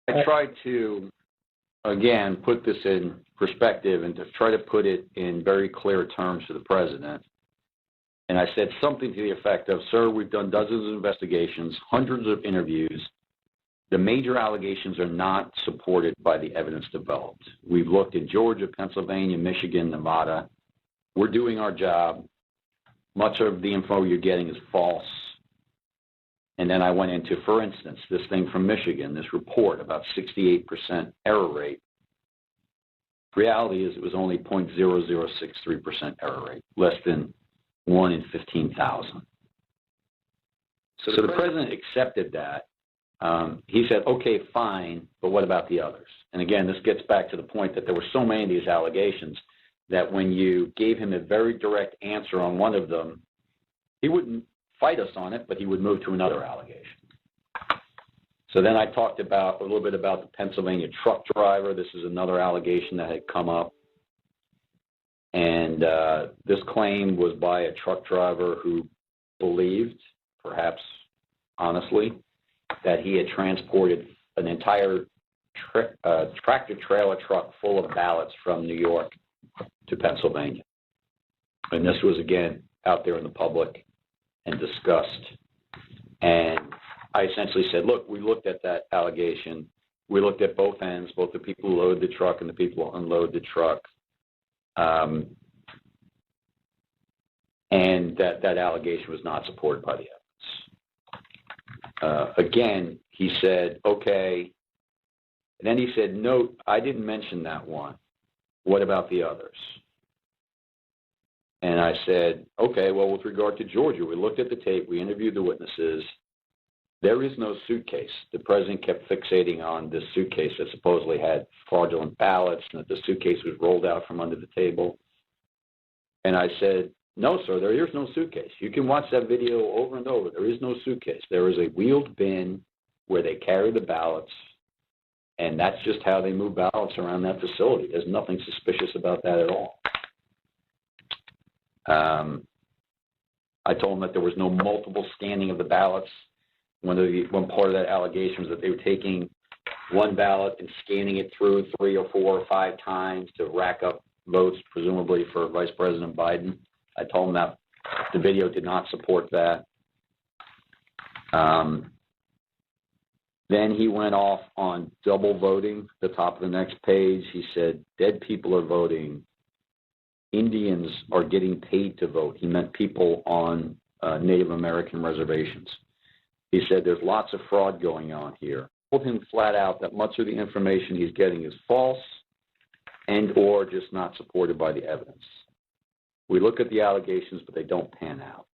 I tried to, again, put this in perspective and to try to put it in very clear terms to the president. And I said something to the effect of, sir, we've done dozens of investigations, hundreds of interviews. The major allegations are not supported by the evidence developed. We've looked at Georgia, Pennsylvania, Michigan, Nevada. We're doing our job. Much of the info you're getting is false. And then I went into, for instance, this thing from Michigan, this report about 68% error rate. Reality is it was only 0.0063% error rate, less than 1 in 15,000. So the president accepted that. He said, okay, fine, but what about the others? And again, this gets back to the point that there were so many of these allegations that when you gave him a very direct answer on one of them, he wouldn't fight us on it, but he would move to another allegation. So then I talked about a little bit about the Pennsylvania truck driver. This is another allegation that had come up. And this claim was by a truck driver who believed, perhaps honestly, that he had transported an entire tractor-trailer truck full of ballots from New York to Pennsylvania. And this was, again, out there in the public and discussed. And I essentially said, look, we looked at that allegation. We looked at both ends, both the people who load the truck and the people who unload the truck. And that allegation was not supported by the evidence. Again, he said, okay. And then he said, no, I didn't mention that one. What about the others? And I said, okay, well, with regard to Georgia, we looked at the tape, we interviewed the witnesses. There is no suitcase. The president kept fixating on this suitcase that supposedly had fraudulent ballots and that the suitcase was rolled out from under the table. And I said, no, sir, there is no suitcase. You can watch that video over and over. There is no suitcase. There is a wheeled bin where they carry the ballots, and that's just how they move ballots around that facility. There's nothing suspicious about that at all. I told them that there was no multiple scanning of the ballots. One part of that allegation was that they were taking one ballot and scanning it through 3 or 4 or 5 times to rack up votes, presumably for Vice President Biden. I told them that the video did not support that. Then he went off on double voting, the top of the next page. He said, dead people are voting. Indians are getting paid to vote. He meant people on Native American reservations. He said there's lots of fraud going on here. I told him flat out that much of the information he's getting is false and or just not supported by the evidence. We look at the allegations, but they don't pan out.